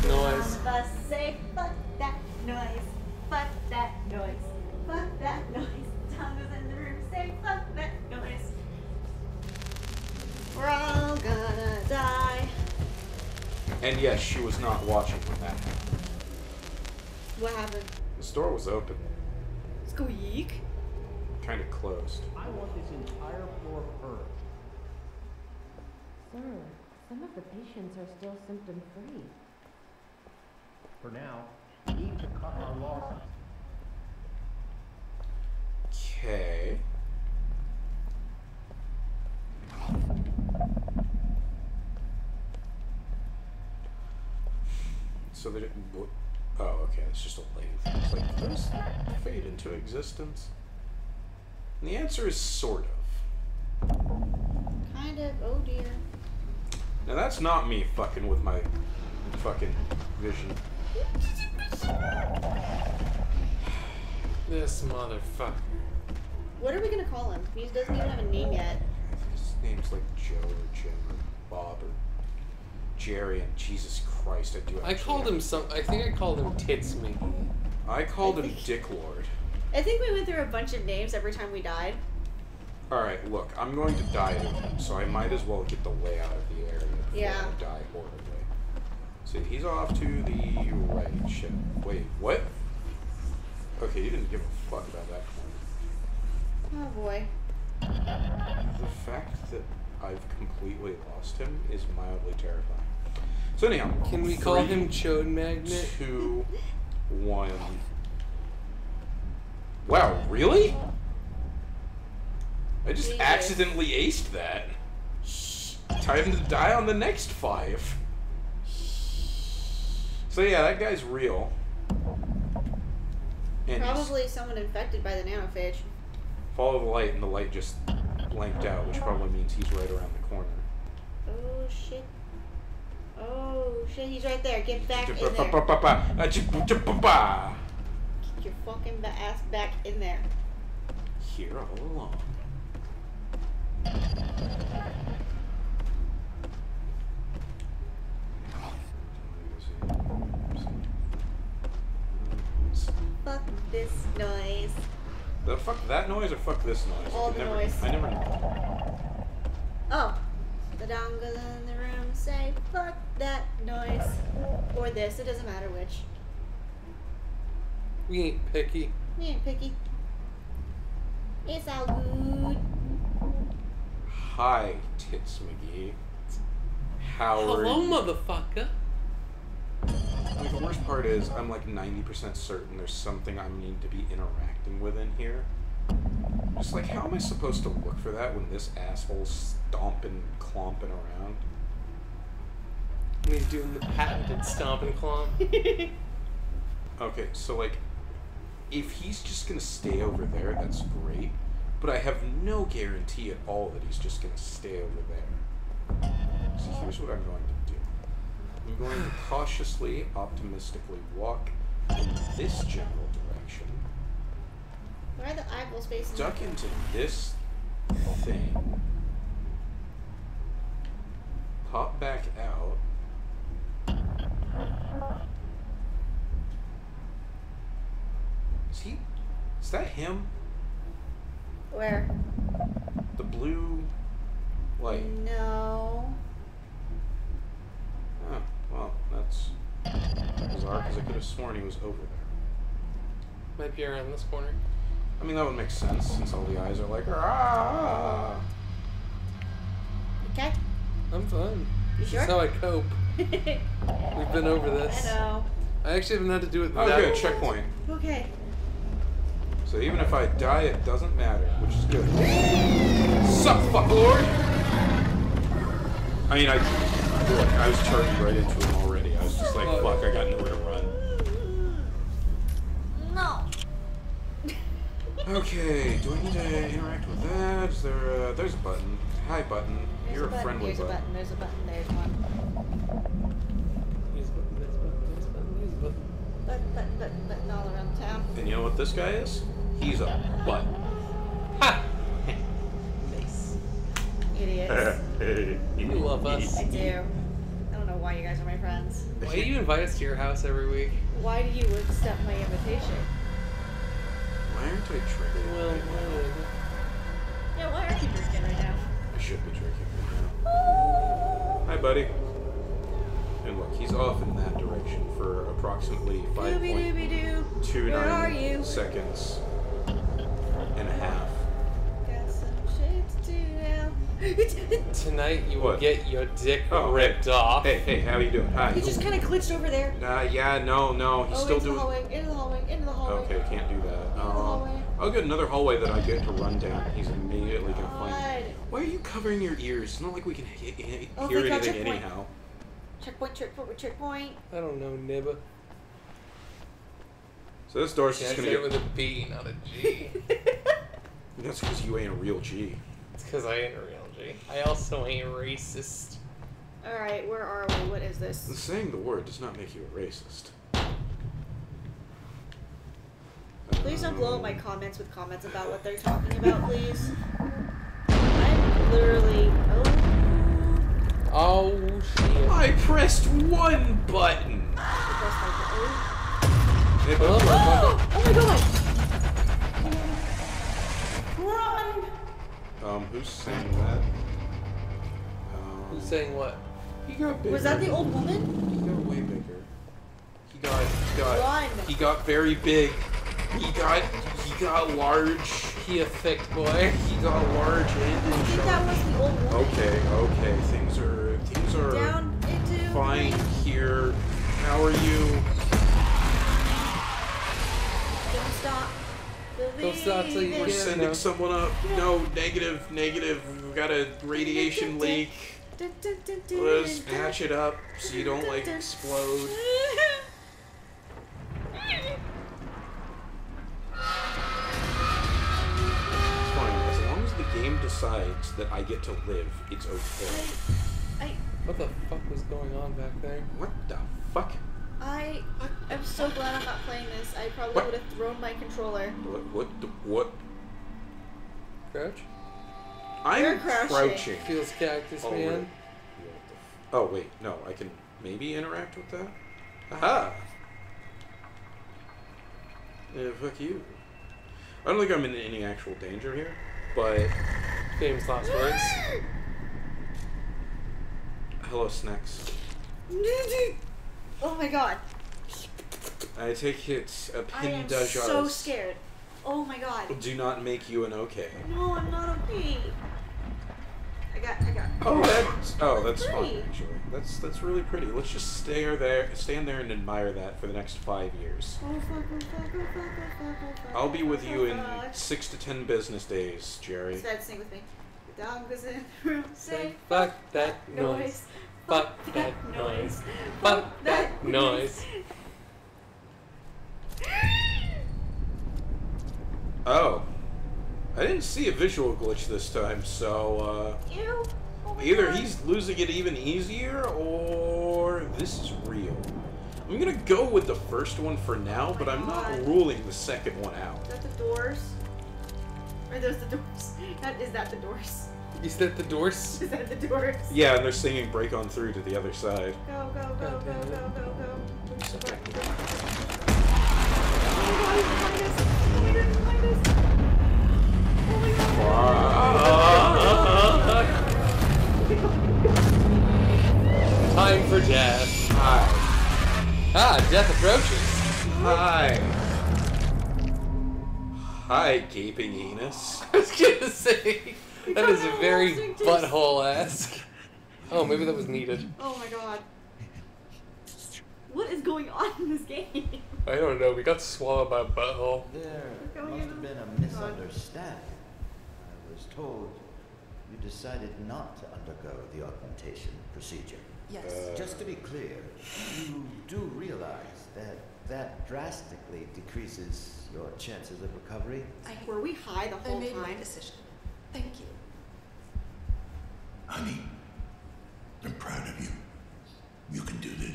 that noise. Some of us say, fuck that noise. Fuck that noise. Fuck that noise. Tongues in the room say, fuck that noise. We're all gonna die. And yes, she was not watching when that happened. What happened? The store was open. Squeak. Kind of closed. I want this entire floor purged. Sir, some of the patients are still symptom-free. For now, we need to cut our losses. Okay. So they didn't. Oh, okay. It's just a lathe. It's like, does that fade into existence? And the answer is sort of. Kind of. Oh dear. Now that's not me fucking with my fucking vision. This motherfucker. What are we gonna call him? He doesn't even have a name yet. I think his name's like Joe or Jim or Bob or Jerry, and Jesus Christ, I do. I called him some. I think I called him Tits McGee. I called him Dick Lord. I think we went through a bunch of names every time we died. Alright, look, I'm going to die to him, so I might as well get the layout of the area before I die horribly. See, he's off to the right. Shit. Wait, what? Okay, you didn't give a fuck about that corner. Oh boy. The fact that I've completely lost him is mildly terrifying. So anyhow, Can we call him Chode Magnet? 2, 1. Wow, really? I just Jesus. accidentally aced that. Time to die on the next 5. So yeah, that guy's real. And Probably someone infected by the nanophage. follow the light, and the light just blanked out, which probably means he's right around the corner. Oh shit. Oh shit, he's right there. Get back in there. Get your fucking ass back in there. Here all along. Fuck this noise. The fuck that noise or fuck this noise? All the noise. I never. Oh. The dongles in the room say, fuck that noise. Or this, it doesn't matter which. We ain't picky. We ain't picky. It's all good. Hi, Tits McGee. Howard. Hello, motherfucker. Like, the worst part is, I'm like 90% certain there's something I need to be interacting with in here. Just like, how am I supposed to look for that when this asshole's stomping, clomping around? He's doing the patented stomp and clomp. Okay, so like, if he's just gonna stay over there, that's great. But I have no guarantee at all that he's just gonna stay over there. So here's what I'm going to do. I'm going to cautiously, optimistically walk in this general direction. Where are the eyeballs facing? Duck into this thing. Pop back out. Is that him? Where? The blue light. No. Oh, well, that's bizarre because I could have sworn he was over there. Might be around this corner. I mean, that would make sense since all the eyes are like, ah. Okay. I'm fine. You This sure? is how I cope. We've been over this. I know. I actually haven't had to do it Oh, that good, checkpoint. Okay. So even if I die, it doesn't matter, which is good. Sup, fuck lord! I mean, I was charging right into him already. I was just like, fuck, I got nowhere to run. No. Okay, do I need to interact with that? Is there there's a button. Hi, button. You're a friendly There's a button. There's a button. There's one. There's a button, there's a button, there's a button, there's a button. Button all around town. And you know what this guy is? He's a button. Ha! Idiots. You love us. I do. I don't know why you guys are my friends. Why do you invite us to your house every week? Why do you accept my invitation? Why aren't I drinking? Well, Yeah, why aren't you drinking right now? I should be drinking right now. Hi, buddy. And look, he's off in that direction for approximately Doobie-doobie-doo. Where are you? 5.29 seconds and a half. Got some shit to do now. tonight you will What? get your dick Oh, ripped off. Hey, how you doing? Hi. He just kind of glitched over there. Yeah, no, he's still into doing. the hallway, into the hallway, into the hallway. Okay, can't do that. Into the hallway. I'll get another hallway that I get to run down. He's immediately gonna find God. me. Why are you covering your ears? It's not like we can hear Oh, anything thank God, checkpoint. anyhow. Checkpoint. I don't know, Nibba. So this door's Yeah, I just say gonna it get. with a B, not a G. That's because you ain't a real G. It's because I ain't a real G. I also ain't racist. Alright, where are we? What is this? Saying the word does not make you a racist. Please don't blow up my comments with comments about what they're talking about, please. I'm literally... Oh, shit. I pressed one button. Hello, Oh! motherfucker. Oh my god! Run! Who's saying that? Who's saying what? He got bigger. Was that the old woman? He got way bigger. Run. He got very big. He got large. He a thick boy. He got large and I in think that was the old woman. Okay. Things are Down into... fine here. How are you? Don't stop. Don't stop till you We're get sending no. someone up. No, negative. We've got a radiation leak. Let's patch it up so you don't like explode. Fine, as long as the game decides that I get to live, it's okay. What the fuck was going on back there? What the fuck? I am so glad I'm not playing this. I probably What? would have thrown my controller. What? Crouch? You're I'm crouching. crouching. Feels cactus, Oh, man. wait. Oh, wait. No, I can maybe interact with that? Aha! Yeah, fuck you. I don't think I'm in any actual danger here, but... Famous last words. Hello, Snacks. Oh my god. I take it a I am pin so scared. Oh my god. do not make you an okay. No, I'm not okay. I got. That's fine, pretty. actually. That's really pretty. Let's just stand there and admire that for the next 5 years. Oh fuck, oh fuck, oh fuck, oh fuck, oh fuck. I'll be with you in fuck. 6 to 10 business days, Jerry. Sad, sing with me. The dog was in the room. Say Fuck that noise. Fuck that noise. Fuck that noise. Oh. I didn't see a visual glitch this time, so, Ew. Oh my either god. he's losing it even easier, or this is real. I'm gonna go with the first one for now, but I'm not God. ruling the second one out. Is that the doors? Or those the doors? Is that the doors? Is that the doors? Is that the doors? Yeah, and they're singing Break On Through to the other side. Go, go, go, go, go, go, go. Time for death. Hi. Ah, death approaches. Hi. Hi, gaping anus. I was gonna say, that is very butthole-esque. Oh, maybe that was needed. Oh my god. What is going on in this game? I don't know, we got swallowed by a butthole. There Going must in. have been a misunderstanding. I was told you decided not to undergo the augmentation procedure. Yes. Just to be clear, you do realize that that drastically decreases your chances of recovery? Were we high the whole I made my time? decision. Thank you. Honey, I'm proud of you. You can do this.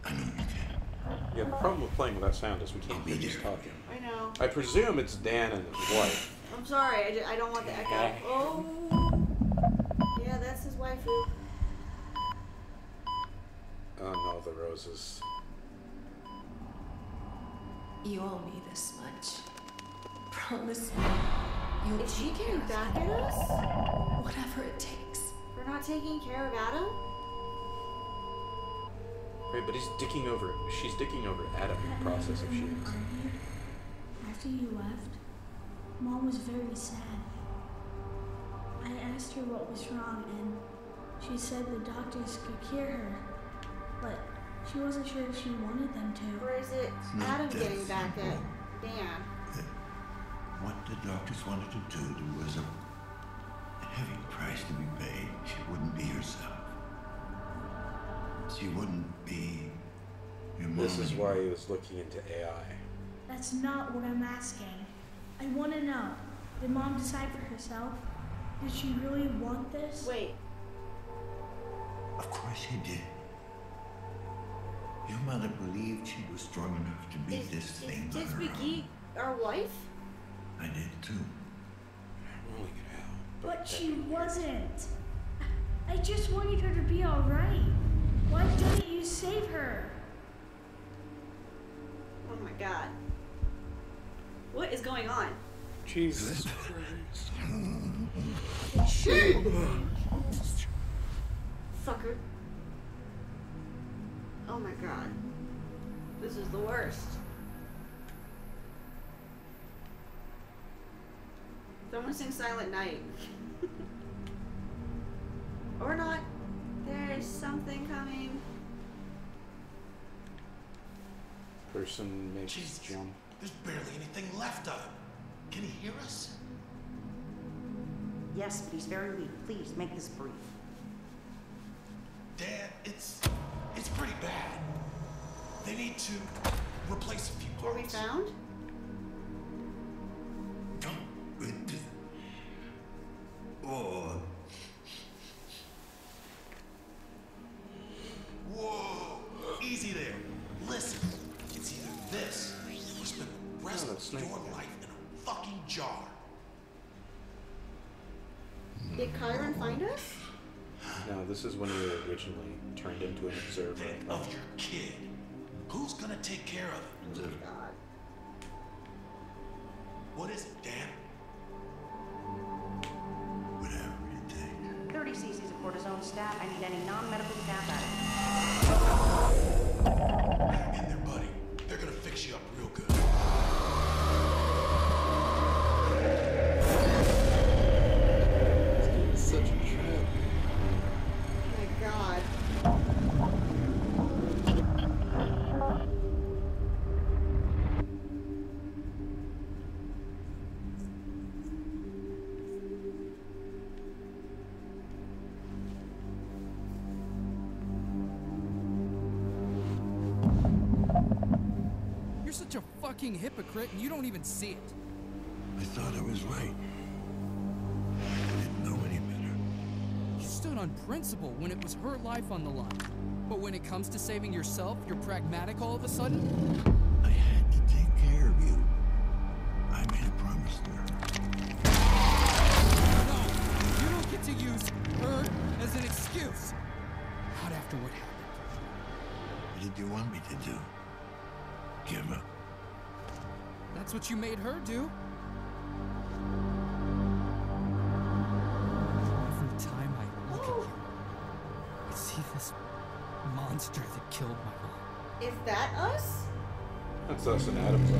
I know you can. Yeah, the problem with playing without sound is we can't hear just talking. I know. I presume it's Dan and his wife. I'm sorry. I don't want the echo. Oh. Yeah, that's his waifu. roses. You owe me this much. Promise me you'll Is she take care getting of back him. at us? Whatever it takes. For not taking care of Adam? Right, but she's dicking over Adam in the process if she is. After you left, Mom was very sad. I asked her what was wrong, and she said the doctors could cure her, but she wasn't sure if she wanted them to. Or is it not Adam death, getting back at no. Dan? What the doctors wanted to do was a heavy price to be paid. She wouldn't be herself. She wouldn't be your mom. This is why he was looking into AI. That's not what I'm asking. I want to know, did Mom decide for herself? Did she really want this? Wait, Of course she did. Your mother believed she was strong enough to beat this thing did on her Vicky own. our wife? I did too. I'm only gonna help. But she wasn't. I just wanted her to be alright. Why didn't you save her? Oh my god. What is going on? Jesus. It should. Fucker. Oh my god. This is the worst. Someone sing Silent Night. Or not. There's something coming. Person makes Jesus. jump. There's barely anything left of him. Can he hear us? Yes, but he's very weak. Please, make this brief. Dad, it's pretty bad. They need to replace a few Were we parts. found? Oh, Whoa! Easy there. Listen, it's either this or spend the rest that's of snake. your life in a fucking jar. Did Kyron find us? No, this is when we were originally turned into an observer. Think of your kid. Who's gonna take care of it? God. What is it, Dan? whatever you take. 30 cc's of cortisone stat. I need any non-medical staff at it. Hang in there, buddy. They're gonna fix you up real good. It's such a trip. Oh my god. You're such a fucking hypocrite and you don't even see it. I thought I was right. I didn't know any better. You stood on principle when it was her life on the line. But when it comes to saving yourself, you're pragmatic all of a sudden? I had to take care of you. I made a promise to her. No, you don't get to use her as an excuse. Not after what happened. What did you want me to do? Give up? That's what you made her do. Every time I look at you, I see this monster that killed my mom. Is that us? That's us and Adam's eyes.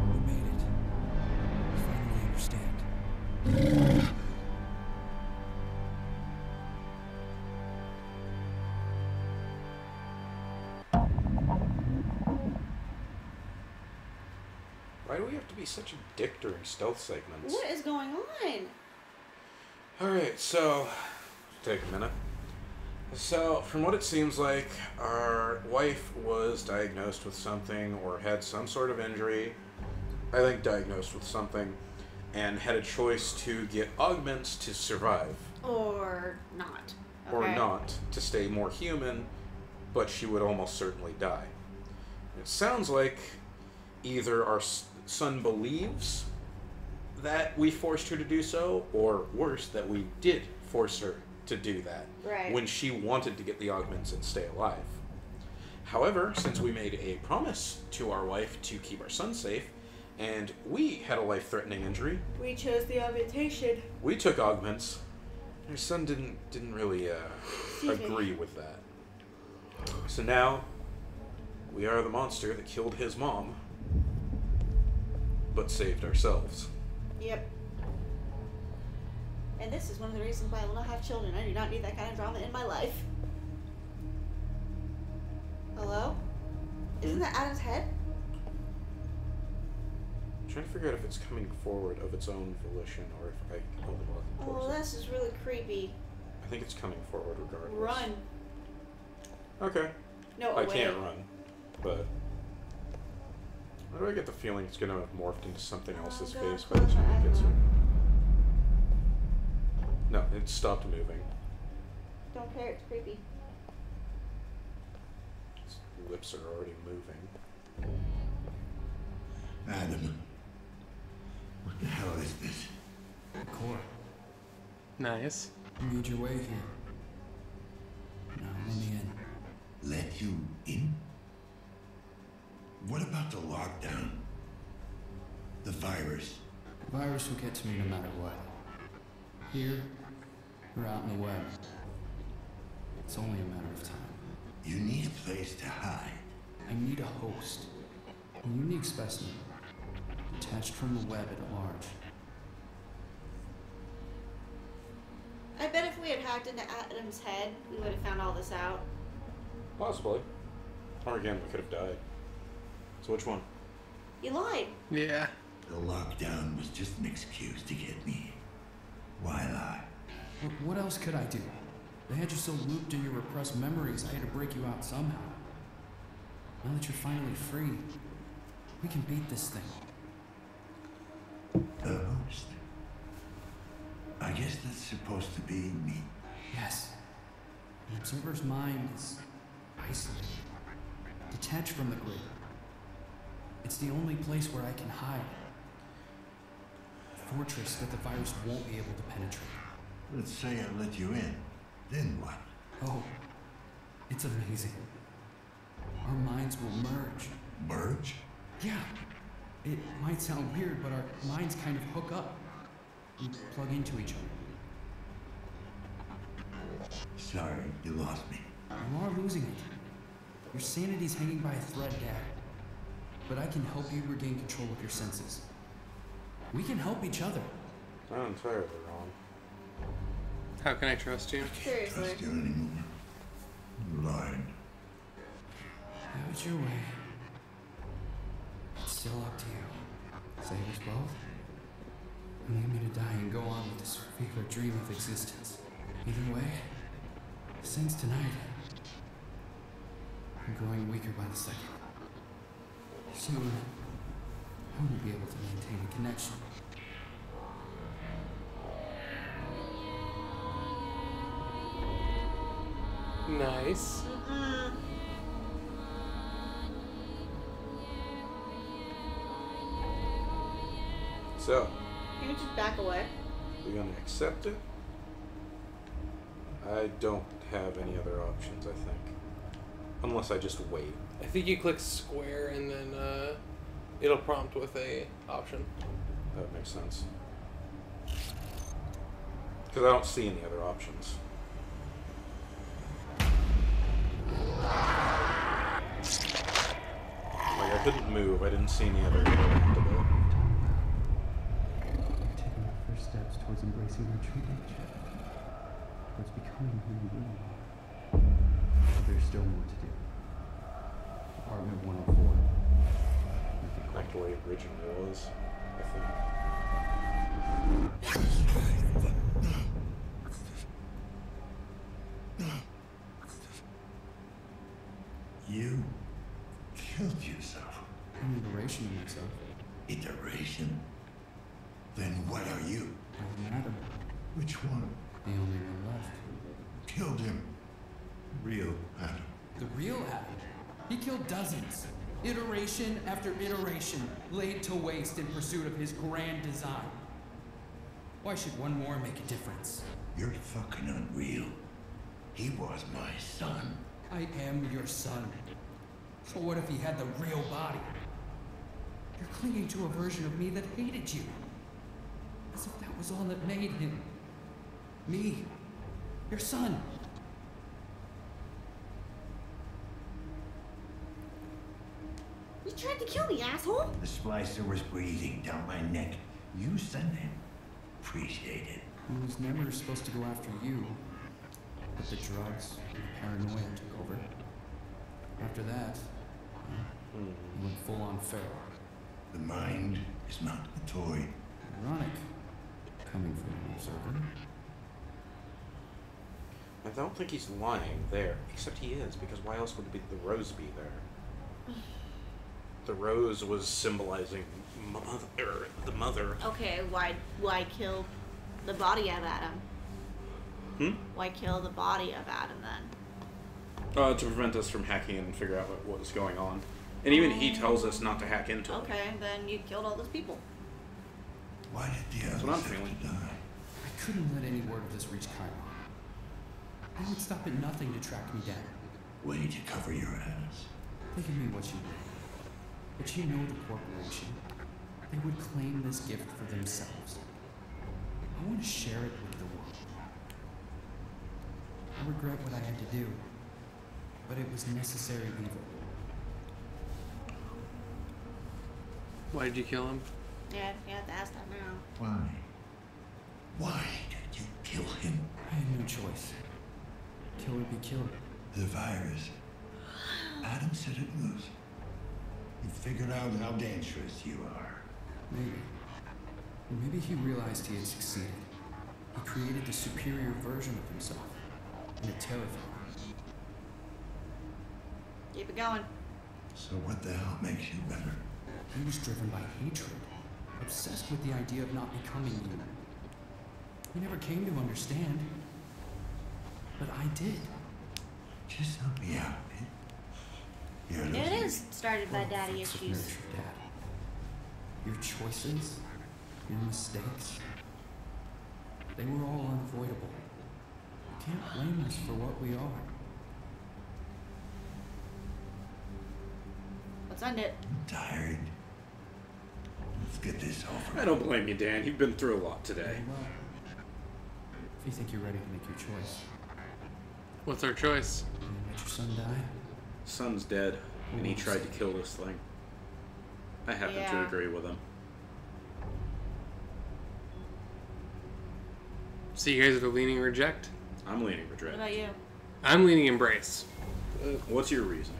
We made it. I finally understand. Why do we have to be such a dick during stealth segments? What is going on? Alright, so take a minute. So, from what it seems like, our wife was diagnosed with something or had some sort of injury. I think diagnosed with something, and had a choice to get augments to survive. Or not. Or Okay. not, to stay more human, but she would almost certainly die. It sounds like either our son believes that we forced her to do so, or worse, that we did force her to do that. Right. When she wanted to get the augments and stay alive. However, since we made a promise to our wife to keep our son safe, and we had a life-threatening injury, we chose the augmentation. we took augments. Our son didn't really agree with that. So now, we are the monster that killed his mom, but saved ourselves. Yep. And this is one of the reasons why I will not have children. I do not need that kind of drama in my life. Hello? Isn't that Adam's head? I'm trying to figure out if it's coming forward of its own volition or if I can hold it Oh, this is really creepy. I think it's coming forward regardless. Run. Okay. No, I away. can't run, but why do I get the feeling it's gonna have morphed into something else's face by the time it gets here? No, it stopped moving. Don't care, it's creepy. Its lips are already moving. Adam, what the hell is this? Core. Nice. You made your way here. Now let me in. Let you in? What about the lockdown? The virus? The virus will get to me no matter what. Here, or out in the web. It's only a matter of time. You need a place to hide. I need a host. A unique specimen. Detached from the web at large. I bet if we had hacked into Adam's head, we would have found all this out. Possibly. Or again, we could have died. So which one? You lied. Yeah. The lockdown was just an excuse to get me. Why lie? What else could I do? They had you so looped in your repressed memories, I had to break you out somehow. Now that you're finally free, we can beat this thing. The host? I guess that's supposed to be me. Yes. The observer's mind is isolated, detached from the grid. It's the only place where I can hide. A fortress that the virus won't be able to penetrate. Let's say I let you in. Then what? Oh, it's amazing. Our minds will merge. Merge? Yeah. It might sound weird, but our minds kind of hook up. We plug into each other. Sorry, you lost me. You are losing it. Your sanity's hanging by a thread, Dad. But I can help you regain control of your senses. We can help each other. Not entirely wrong. How can I trust you? Seriously. Trust you anymore. You lied. Have it your way. It's still up to you. Save us both. And leave me to die and go on with this fever dream of existence. Either way, since tonight, I'm growing weaker by the second. Soon, I won't be able to maintain a connection. Nice. So, You can just back away. we're gonna accept it? I don't have any other options, I think. Unless I just wait. I think you click square and then it'll prompt with a option. That makes sense. Because I don't see any other options. Like, I couldn't move. I didn't see any other interactive. You're taking the first steps towards embracing your true nature. Towards becoming who you really are. But there's still more to do. Apartment 104. Like the way it originally was, I think. You killed yourself. An iteration of myself. Iteration? Then what are you? I'm Adam. Which one? The only one left. Killed him. Real Adam. The real Adam. He killed dozens. Iteration after iteration, laid to waste in pursuit of his grand design. Why should one more make a difference? You're fucking unreal. He was my son. I am your son. So what if he had the real body? You're clinging to a version of me that hated you. As if that was all that made him. Me. Your son. You tried to kill me, asshole! The splicer was breathing down my neck. You sent him. Appreciate it. He was never supposed to go after you. But the drugs and paranoia took over. After that, he went full on feral. The mind is not a toy. Ironic, coming from an observer. I don't think he's lying there, except he is, because why else would the rose be there? The rose was symbolizing the mother. Okay, why kill the body of Adam? Why kill the body of Adam then? To prevent us from hacking in and figure out what was going on. And even he tells us not to hack into it. Okay, then you killed all those people. Why did the others That's what I'm have feeling. to die? I couldn't let any word of this reach Chiron. They would stop at nothing to track me down. Way to cover your ass. Think of me what you will. But you know the corporation. They would claim this gift for themselves. I want to share it with the world. I regret what I had to do, but it was necessary evil. Why did you kill him? Yeah, you have to ask that now. Why? Why did you kill him? I had no choice. Kill or be killed. The virus. Adam said it was. You figured out how dangerous you are. Maybe. Or maybe he realized he had succeeded. He created the superior version of himself. And it terrified him. Keep it going. So what the hell makes you better? He was driven by hatred. Obsessed with the idea of not becoming human. He never came to understand. But I did. Just help me out, man. You're It is started by daddy Efforts of issues. nurtured dad. Your choices, your mistakes, they were all unavoidable. You can't blame us for what we are. Let's end it. I'm tired. Let's get this over. I don't blame you, Dan. You've been through a lot today. Very well. If you think you're ready to make your choice, What's our choice? you let your son die? Son's dead, and he tried to kill this thing. I happen to Yeah. agree with him. So you guys are leaning reject? I'm leaning What reject. about you? I'm leaning embrace. What's your reasoning?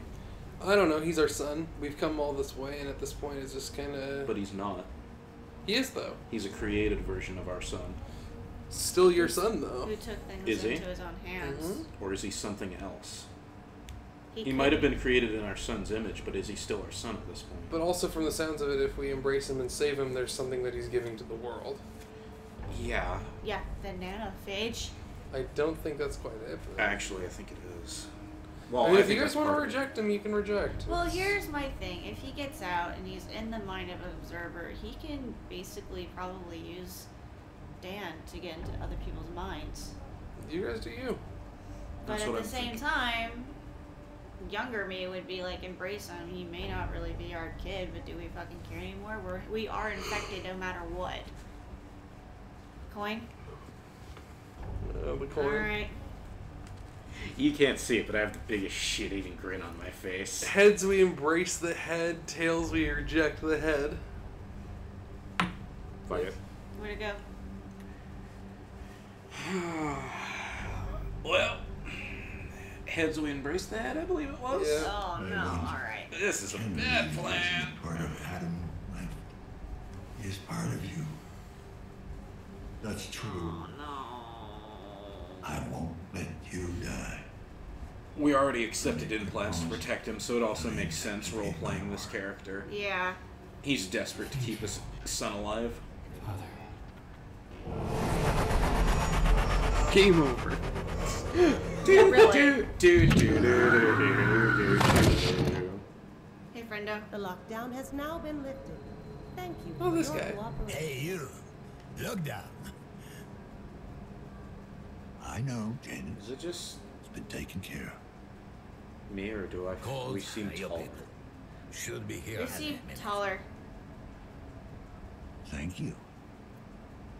I don't know. He's our son. We've come all this way, and at this point, it's just kind of. But he's not. He is though. He's a created version of our son. Still your son though. Who took things Is he? into his own hands. Or is he something else? He could might have been created in our son's image, but is he still our son at this point? But also, from the sounds of it, if we embrace him and save him, there's something that he's giving to the world. Yeah. Yeah, the nanophage. I don't think that's quite it. But Actually, I think it is. I Well, mean, I if you think guys that's want to part of it. reject him, you can reject. Well, here's my thing. If he gets out and he's in the mind of an observer, he can basically probably use Dan to get into other people's minds. You guys do you. But That's at what the I'm same thinking. time, younger me would be like, embrace him. He may not really be our kid, but do we fucking care anymore? We are infected no matter what. Coin? The coin. Alright. You can't see it, but I have the biggest shit-eating grin on my face. Heads, we embrace the head. Tails, we reject the head. Fuck it. Where'd it go? Well, heads we embrace that, I believe it was. Yeah. Oh no, alright. This is a Can bad believe plan. this part of Adam life is part of you. That's true. Oh no. I won't let you die. We already accepted implants to protect him, so it also makes sense role-playing this character. Yeah. He's desperate to keep his son alive. Father. Game over. Really? Do. Hey, friendo. The lockdown has now been lifted. Thank you Oh, for this your guy. cooperation. Hey, you. Look down. I know, Jen. Is it just It's been taken care of. me, or do we seem tall? Should be here. You seem taller. Thank you.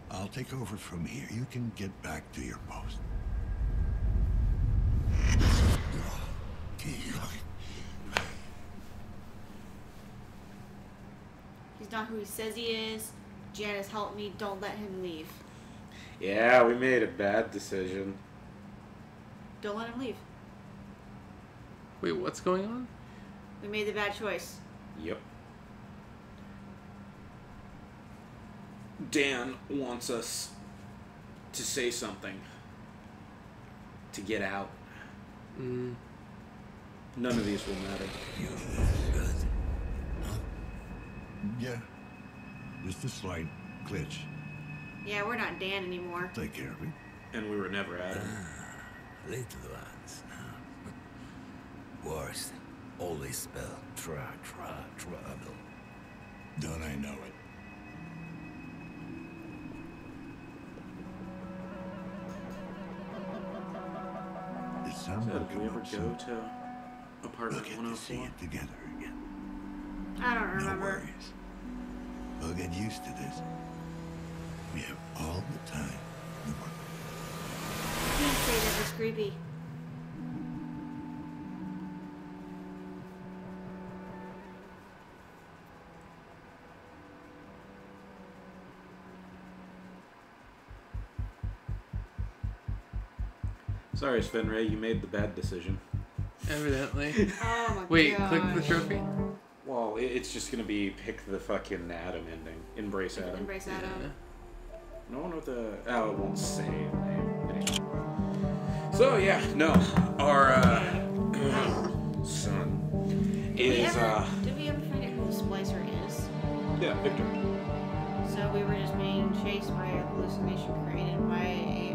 I'll take over from here. You can get back to your post. He's not who he says he is. Janice, help me. Don't let him leave. Yeah, we made a bad decision. Don't let him leave. Wait, what's going on? We made the bad choice. Yep. Dan wants us to say something. To get out. None of these will matter. Yeah. Just a slight glitch. Yeah, we're not Dan anymore. Take care of it. And we were never Adam. Little ones. Worst. Always spell trouble. Don't I know it? The sun So, will did we come ever up go soon. to apartment We'll get to see 104? it together again. I don't No remember. worries. We'll get used to this. We have all the time in the world. I can't say that was creepy. Sorry, Svenray, you made the bad decision. Evidently. Oh my Wait, god. click the trophy? Well, it's just gonna be pick the fucking Adam ending. Embrace Adam. Embrace Adam. No one with the... Oh, it won't say the name. Anyway. So, yeah, no. Our, son Did we is, ever find out who Splicer is? Yeah, Victor. So we were just being chased by a hallucination created by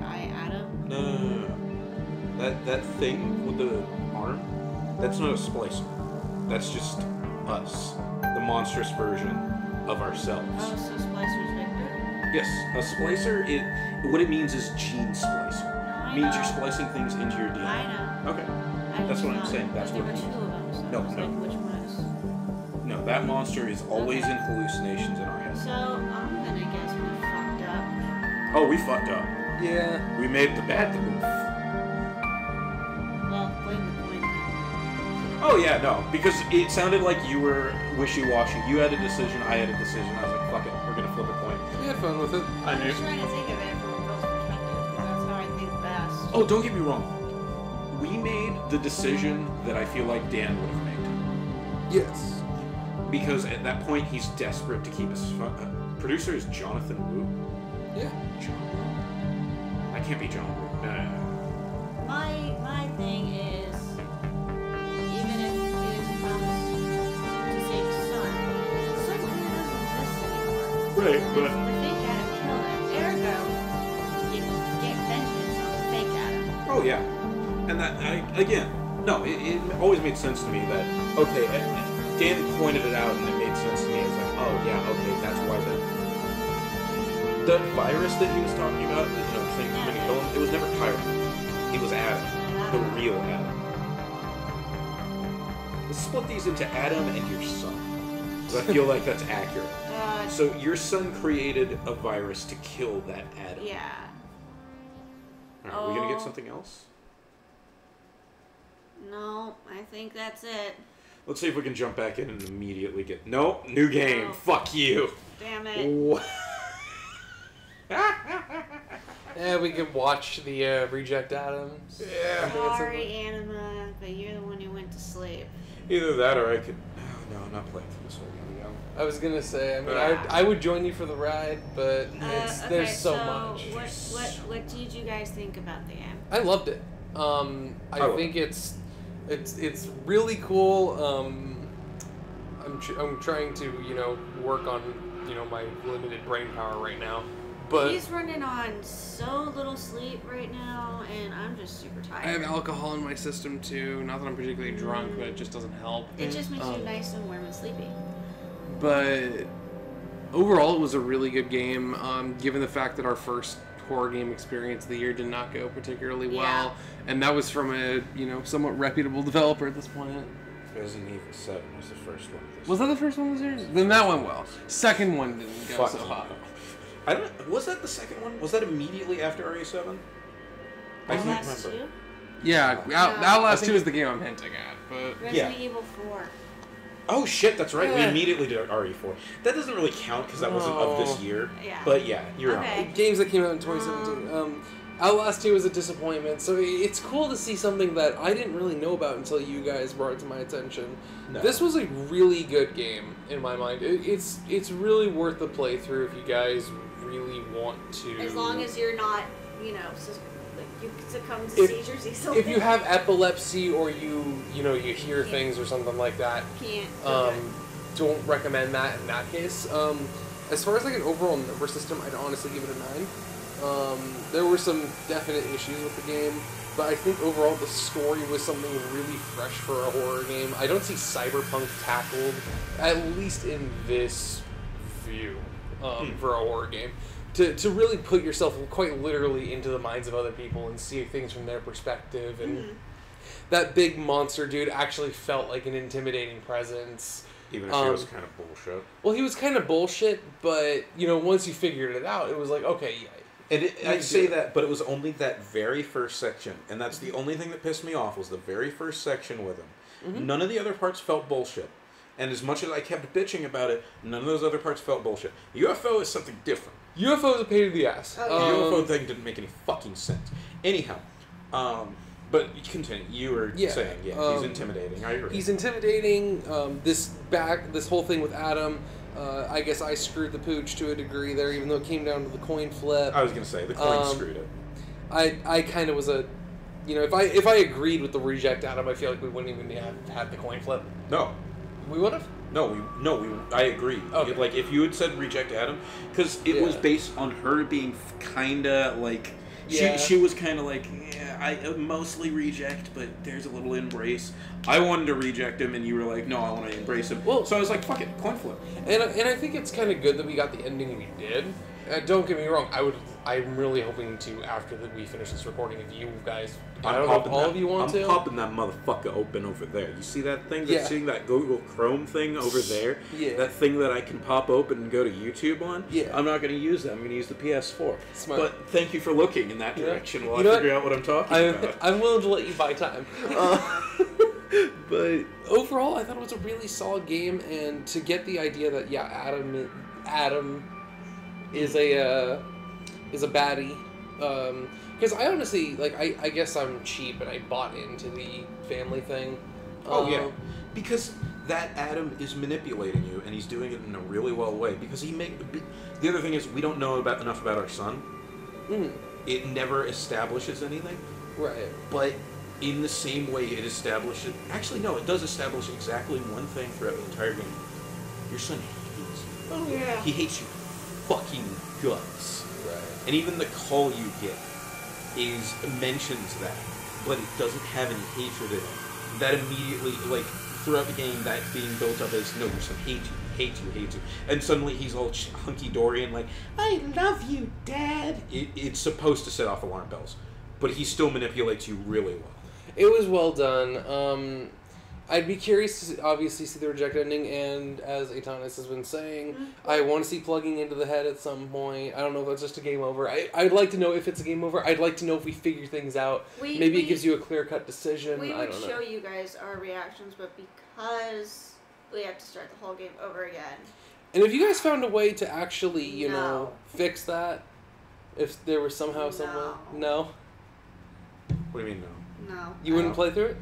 AI Adam? No. That thing with the arm, that's not a splicer. That's just us. The monstrous version of ourselves. Oh, so Splicer's Victor? Yes, a splicer, what it means is gene splicer. I It means know. you're splicing things into your DNA. I know. Okay. I That's just what I'm thought saying. That's there what were it two means. of them, so No, I was no. like, which one is? No, that monster is always in hallucinations in our head. So I'm gonna guess we fucked up. Oh, we fucked up. Yeah. We made the bad move. Well, blame the point. Oh yeah, no, because it sounded like you were wishy-washy. You had a decision, I had a decision. I was like, fuck it, we're gonna flip a coin. We had fun with it. I I'm knew. just trying to think of it from a girl's perspective, because that's how I think best. Oh, don't get me wrong. We made the decision that I feel like Dan would have made. Yes. Because at that point, he's desperate to keep his producer is Jonathan Wu. Yeah. John Wu. I can't be John Wu. No. My thing is, even if it is a promise to save his son kind of doesn't exist anymore. Right, And but... if the fake Adam killed him, ergo, you can get vengeance on the fake Adam. Oh yeah, and it always made sense to me that okay, Dan pointed it out and it made sense to me. It's like, oh yeah, okay, that's why the virus that he was talking about, the thing that's gonna kill him, it was never Chiron. It was Adam, the real Adam. Let's split these into Adam and your son, 'cause I feel like that's accurate. So your son created a virus to kill that Adam. Yeah. Are we gonna get something else? No, I think that's it. Let's see if we can jump back in and immediately get... Nope, new game. No. Fuck you. Damn it. Yeah, we could watch the Reject Adams. Yeah. Sorry, Anima, but you're the one who went to sleep. Either that or I could... Oh, no, I'm not playing for this whole game. I was gonna say, I mean, I would join you for the ride, but there's so much. What did you guys think about the game? I loved it. I think it's really cool. I'm trying to work on my limited brain power right now, but He's running on so little sleep right now, and I'm just super tired. I have alcohol in my system too. Not that I'm particularly drunk, but it just doesn't help. It just makes you nice and warm and sleepy. But overall, it was a really good game. Given the fact that our first horror game experience of the year did not go particularly well, Yeah. and that was from a somewhat reputable developer at this point. Resident Evil 7 was the first one. Was that the first one this year? Then that went well. Second one didn't go Fuck so you. hot. I don't. Was that the second one? Was that immediately after RE7? I can't Outlast remember. 2? Yeah, No. Outlast 2 is the game I'm hinting at, but Resident Evil 4. Oh shit, that's right. We Ugh. immediately did RE4. That doesn't really count because that wasn't of this year. Yeah. But yeah, you're Okay. right. games that came out in 2017. Outlast 2 was a disappointment, so it's cool to see something that I didn't really know about until you guys brought it to my attention. No. This was a really good game in my mind. It's really worth the playthrough if you guys really want to. As long as you're not, you succumb to seizures easily. If you have epilepsy or you hear things or something like that, don't recommend that in that case. As far as like an overall number system, I'd honestly give it a 9. There were some definite issues with the game, but I think overall the story was something really fresh for a horror game. I don't see cyberpunk tackled, at least in this view, for a horror game. To really put yourself quite literally into the minds of other people and see things from their perspective, and that big monster dude actually felt like an intimidating presence. Even if he was kind of bullshit. Well, he was kind of bullshit, but once you figured it out, it was like, okay, yeah. And I'd say that, but it was only that very first section, and that's the only thing that pissed me off was the very first section with him. Mm-hmm. None of the other parts felt bullshit. And as much as I kept bitching about it, none of those other parts felt bullshit. UFO is something different. UFO is a pain in the ass. The UFO thing didn't make any fucking sense. Anyhow, but continue. You were saying, he's intimidating. I agree. He's intimidating. This whole thing with Adam. I guess I screwed the pooch to a degree there, even though it came down to the coin flip. I was gonna say the coin screwed it. I kind of was if I agreed with the reject Adam, I feel like we wouldn't even have had the coin flip. No, we would have. I agree. Okay. Like if you had said reject Adam, because it was based on her being kinda like. She was kind of like, I mostly reject, but there's a little embrace. I wanted to reject him, and you were like, no, I want to embrace him. Well, so I was like, fuck it, coin flip. And I think it's kind of good that we got the ending we did. Don't get me wrong, I'm really hoping to, after we finish this recording, if you guys, I don't know if all of you want to. I'm popping that motherfucker open over there. You see that thing? Seeing that Google Chrome thing over there? Yeah. That thing that I can pop open and go to YouTube on? Yeah. I'm not going to use that. I'm going to use the PS4. Smart. But thank you for looking in that direction while I figure out what I'm talking about. I'm willing to let you buy time. But overall, I thought it was a really solid game, and to get the idea that, Adam is a baddie. Because I honestly, I guess I'm cheap and I bought into the family thing. Because that Adam is manipulating you, and he's doing it in a really well way. Because the other thing is, we don't know enough about our son. It never establishes anything. Right. But in the same way it establishes... Actually, no, it does establish exactly one thing throughout the entire game. Your son hates you. Oh, yeah. He hates you fucking guts. Right. And even the call you get mentions that, but it doesn't have any hatred in it. That immediately, throughout the game, that's being built up as, no, your son hates you. And suddenly he's all hunky-dory and like, I love you, Dad. It's supposed to set off alarm bells. But he still manipulates you really well. It was well done. I'd be curious to obviously see the reject ending, and as Etanes has been saying, I want to see plugging into the head at some point. I don't know if that's just a game over. I'd like to know if it's a game over. I'd like to know if we figure things out. Maybe it gives you a clear-cut decision. We would show you guys our reactions, but because we have to start the whole game over again. And if you guys found a way to actually, fix that, if there was somehow some way... No? What do you mean, no? No. You wouldn't play through it?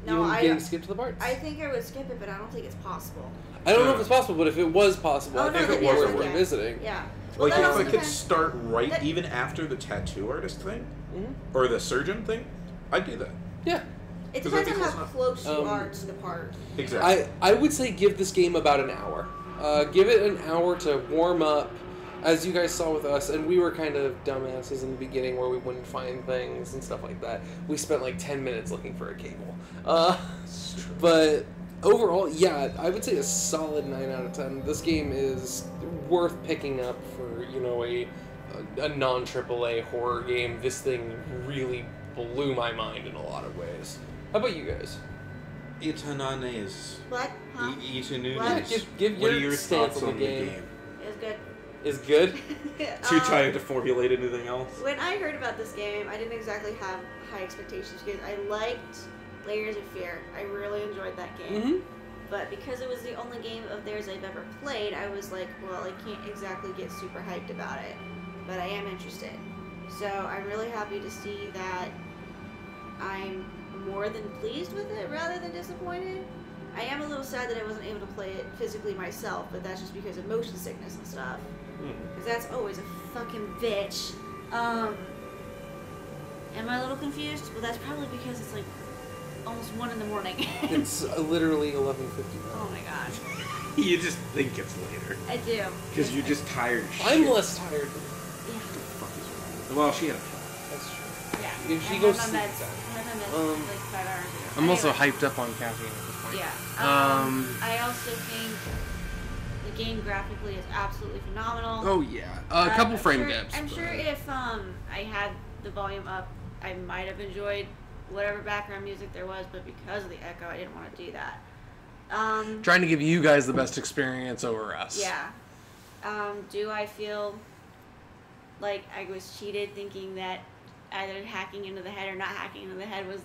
No, I didn't skip to the parts. I think I would skip it, but I don't think it's possible. I don't know if it's possible, but if it was possible, I think it was worth revisiting. Yeah. Well, if I could start even after the tattoo artist thing, or the surgeon thing, I'd do that. Yeah. It depends on how close you are to the part. Exactly. I would say give this game about an hour. Give it an hour to warm up, as you guys saw with us, and we were kind of dumbasses in the beginning where we wouldn't find things and stuff like that. We spent 10 minutes looking for a cable. But overall, yeah, I would say a solid 9 out of 10. This game is worth picking up for, a a non-AAA horror game, this thing really blew my mind in a lot of ways. How about you guys? Etanes. What? Huh? Etanes. What? Give What your are your stance thoughts on on the the game? game? It was good. Is good? Too tired to formulate anything else? When I heard about this game, I didn't exactly have high expectations because I liked Layers of Fear. I really enjoyed that game. Mm-hmm. But because it was the only game of theirs I've ever played, I was like, well, I can't exactly get super hyped about it. But I am interested. So I'm really happy to see that I'm more than pleased with it rather than disappointed. I am a little sad that I wasn't able to play it physically myself, but that's just because of motion sickness and stuff. Because that's always a fucking bitch. Am I a little confused? Well, that's probably because it's like almost 1 in the morning. It's literally 11:59. Oh my god. You just think it's later. I do. Because you're just tired as shit. I'm less tired. Yeah. Well, she had a That's true. Yeah. If she I goes had sleep my meds. I had my meds like 5 hours ago. I'm also Anyway. hyped up on caffeine at this point. Yeah. I also think the game graphically is absolutely phenomenal. Oh yeah, a couple frame sure, dips. I'm sure if I had the volume up, I might have enjoyed whatever background music there was, but because of the echo, I didn't want to do that. Trying to give you guys the best experience over us. Yeah. Do I feel like I was cheated thinking that either hacking into the head or not hacking into the head was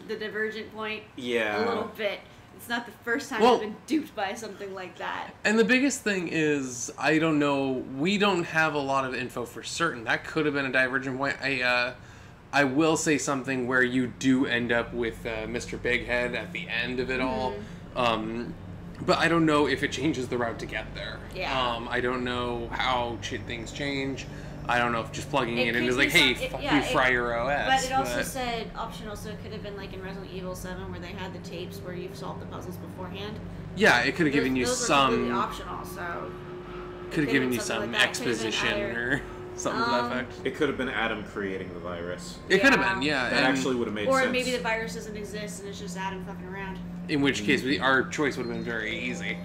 the divergent point? Yeah. A little bit. It's not the first time Well- I've been duped by something like that. And the biggest thing is, I don't know, we don't have a lot of info for certain. That could have been a divergent point. I will say something where you do end up with Mr. Big Head at the end of it all. But I don't know if it changes the route to get there. Yeah. I don't know how things change. I don't know if just plugging it in could is be like, hey, some- fuck yeah, you, fry your OS. But it also said optional, so it could have been like in Resident Evil 7 where they had the tapes where you've solved the puzzles beforehand. Yeah, it could have given you those were some... completely optional, so... Could have given you something some like that. It could have been exposition either- or something to that effect. It could have been Adam creating the virus. It could have been, yeah. That and actually would have made Or sense. maybe the virus doesn't exist and it's just Adam fucking around. In which case, our choice would have been very easy.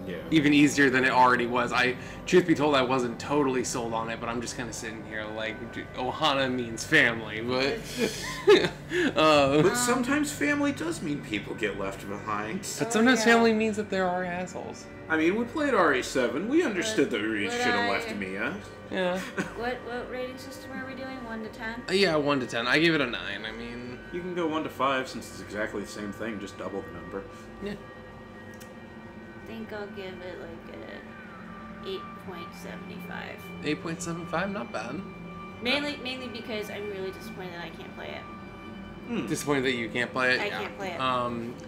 Yeah. Even easier than it already was. Truth be told, I wasn't totally sold on it, but I'm just kind of sitting here like, Ohana means family, but... But sometimes family does mean people get left behind. But sometimes family means that there are assholes. I mean, we played RE7. We understood that we would should have I- left Mia. Yeah. What rating system are we doing? 1 to 10? Yeah, 1 to 10. I give it a 9. I mean... You can go 1 to 5 since it's exactly the same thing, just double the number. Yeah. I think I'll give it like a 8.75. 8.75, not bad. Mainly because I'm really disappointed that I can't play it. Disappointed that you can't play it? I Yeah. can't play it.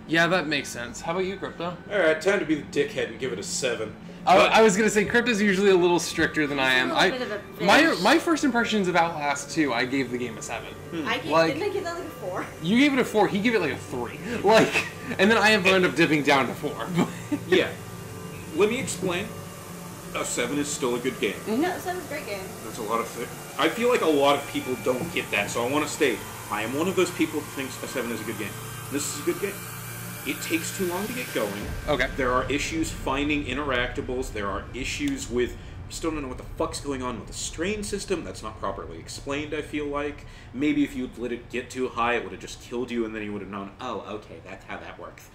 Yeah, that makes sense. How about you, Crypto? Alright, time to be the dickhead and give it a 7. I was gonna say Crypto's usually a little stricter than I am. a little bit of a my bitch. my first impressions of Outlast 2, I gave the game a 7. Didn't I give that like a 4? You gave it a 4. He gave it like a 3. Like, and then I have wound up dipping down to 4. Yeah. Let me explain. A 7 is still a good game. No, 7's a great game. That's a lot of I feel like a lot of people don't get that, so I want to state, I am one of those people who thinks a 7 is a good game. This is a good game. It takes too long to get going. Okay. There are issues finding interactables. There are issues with... You still don't know what the fuck's going on with the strain system. That's not properly explained, I feel like. Maybe if you'd let it get too high, it would have just killed you, and then you would have known, oh, okay, that's how that works.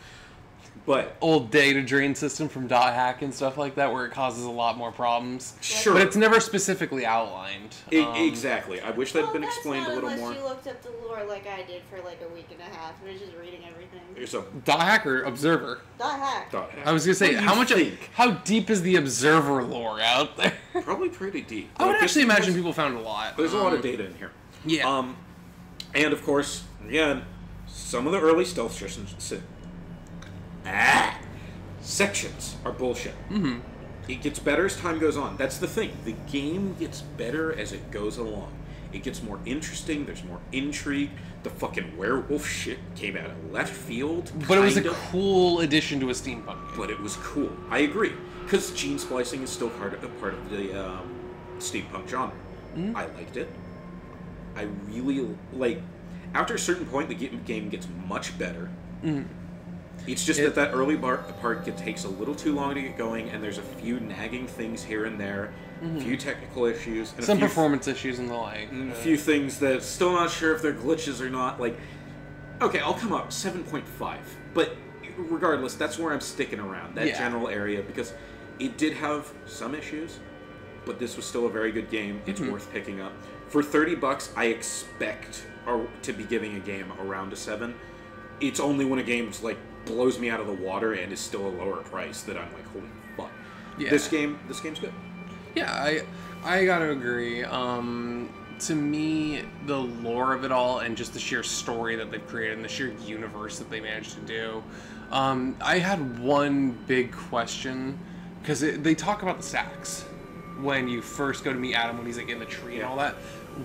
But... Old data drain system from .hack and stuff like that, where it causes a lot more problems. Sure. But it's never specifically outlined. Exactly. I wish that had been Well, explained a little unless more. you looked up the lore like I did for like a week and a half, and was just reading everything. There's a... .hack or Observer? .hack. I was gonna say, What do you think? how deep is the Observer lore out there? Probably pretty deep. I would Like, actually this imagine was- people found a lot. There's a lot of data in here. Yeah. And of course, again, some of the early stealth sections are bullshit. Mm-hmm. It gets better as time goes on. That's the thing. The game gets better as it goes along. It gets more interesting. There's more intrigue. The fucking werewolf shit came out of left field. But it was a kind of. cool addition to a steampunk game. But it was cool. I agree. Because gene splicing is still part of the steampunk genre. Mm-hmm. I liked it. I really, like... After a certain point, the game gets much better. Mm-hmm. It's just that early part takes a little too long to get going, and there's a few nagging things here and there, a few technical issues, and some performance issues and the like. A few things that still not sure if they're glitches or not. Like, okay, I'll come up 7.5, but regardless, that's where I'm sticking around, that general area, because it did have some issues, but this was still a very good game. It's worth picking up. For $30, I expect to be giving a game around a 7. It's only when a game's like blows me out of the water and is still a lower price that I'm like, holy fuck. Yeah. This game's good. Yeah, I gotta agree. To me, the lore of it all and just the sheer story that they've created and the sheer universe that they managed to do. I had one big question, because they talk about the stacks when you first go to meet Adam when he's like in the tree and all that.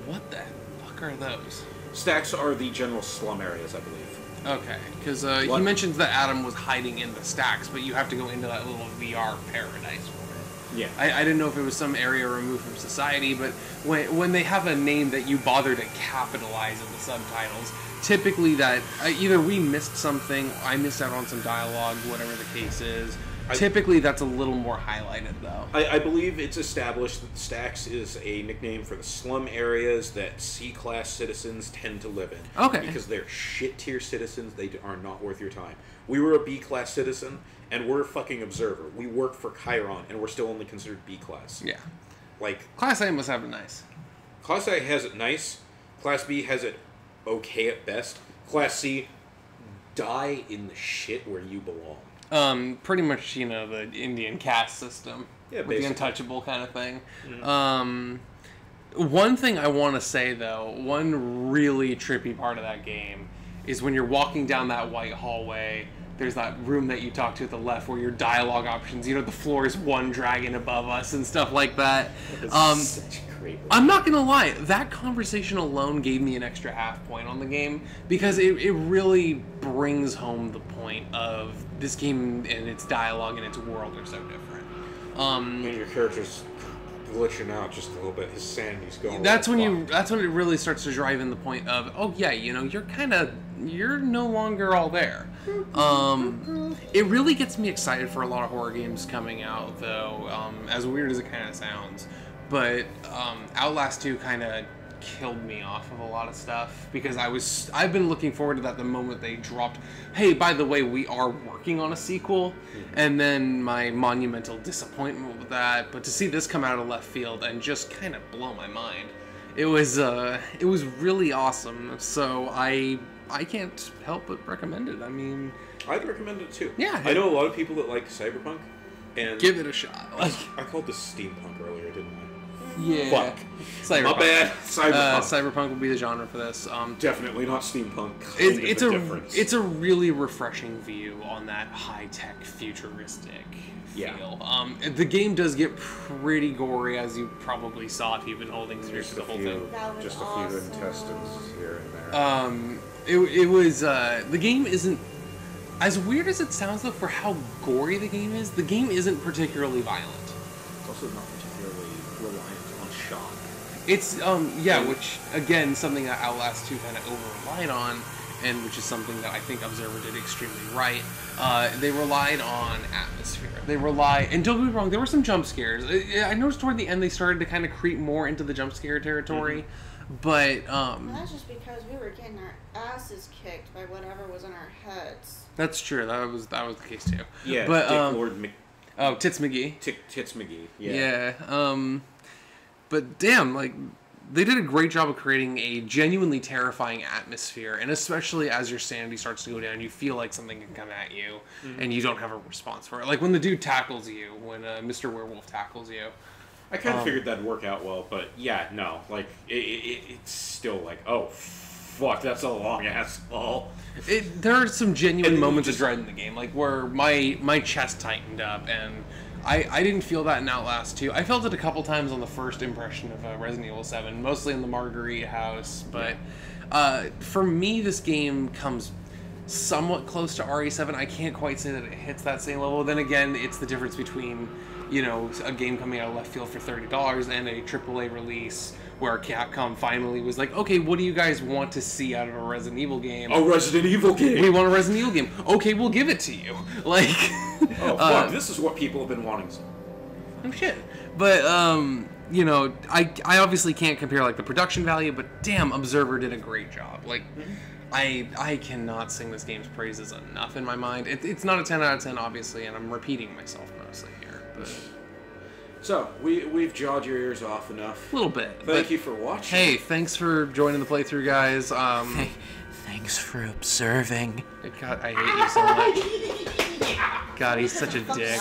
What the fuck are those? Stacks are the general slum areas, I believe. Okay, because he mentions that Adam was hiding in the stacks, but you have to go into that little VR paradise for it. Yeah. I didn't know if it was some area removed from society, but when they have a name that you bother to capitalize in the subtitles, typically that either we missed something, I missed out on some dialogue, whatever the case is. Typically, that's a little more highlighted, though. I believe it's established that the Stacks is a nickname for the slum areas that C-class citizens tend to live in. Okay. Because they're shit-tier citizens. They are not worth your time. We were a B-class citizen, and we're a fucking observer. We work for Chiron, and we're still only considered B-class. Yeah. Like... Class A must have it nice. Class A has it nice. Class B has it okay at best. Class C, die in the shit where you belong. Pretty much, the Indian caste system. Yeah, with basically. the untouchable kind of thing. Mm-hmm. One thing I want to say, though, one really trippy part of that game is when you're walking down that white hallway, there's that room that you talk to at the left where your dialogue options, the floor is one dragon above us and stuff like that. Such a great one. I'm not going to lie, that conversation alone gave me an extra half point on the game because it really brings home the point of this game and its dialogue and its world are so different. And your character's glitching out just a little bit. His sanity's going. That's when it really starts to drive in the point of, oh yeah, you're no longer all there. It really gets me excited for a lot of horror games coming out, though, as weird as it kind of sounds. But Outlast 2 kind of killed me off of a lot of stuff because I've been looking forward to that the moment they dropped, hey, by the way, we are working on a sequel, and then my monumental disappointment with that. But to see this come out of left field and just kind of blow my mind, it was really awesome. So I can't help but recommend it. I mean, I'd recommend it too. Yeah, I know a lot of people that like Cyberpunk, and give it a shot. I called this steampunk earlier, didn't I? Yeah. Fuck. Cyberpunk. My bad. Cyberpunk. Cyberpunk will be the genre for this. Definitely not steampunk. It's a really refreshing view on that high-tech, futuristic feel. The game does get pretty gory, as you probably saw if you've been holding through the whole thing. Just a few intestines here and there. It was the game isn't as weird as it sounds though. For how gory the game isn't particularly violent. It's also not particularly reliant on shock. It's which again something that Outlast 2 kind of over-relied on, and which is something that I think Observer did extremely right. They relied on atmosphere. And don't get me wrong, there were some jump scares. I noticed toward the end they started to kind of creep more into the jump scare territory, but that's just because we were getting our asses kicked by whatever was in our heads. That's true. That was the case too. Yeah, but Tits McGee. Tits McGee. Yeah. But damn, like, they did a great job of creating a genuinely terrifying atmosphere, and especially as your sanity starts to go down, you feel like something can come at you, and you don't have a response for it. Like when the dude tackles you, when Mr. Werewolf tackles you. I kind of figured that'd work out well, but yeah, no. Like, it's still like, oh, fuck, that's a long-ass fall. There are some genuine moments of dread in the game, like where my chest tightened up, and I didn't feel that in Outlast 2. I felt it a couple times on the first impression of Resident Evil 7, mostly in the Marguerite house, but for me, this game comes somewhat close to RE7. I can't quite say that it hits that same level. Then again, it's the difference between, a game coming out of left field for $30 and a AAA release where Capcom finally was like, okay, what do you guys want to see out of a Resident Evil game? A Resident Evil game. We want a Resident Evil game. Okay, we'll give it to you. Like, oh fuck, this is what people have been wanting. Oh shit. But you know, I obviously can't compare like the production value, but damn, Observer did a great job. Like, I cannot sing this game's praises enough in my mind. It's not a 10 out of 10, obviously, and I'm repeating myself mostly here. But so we've jawed your ears off enough. A little bit. Thank you for watching. Hey, thanks for joining the playthrough, guys. Thanks for observing. God, I hate you so much. God, he's such a dick.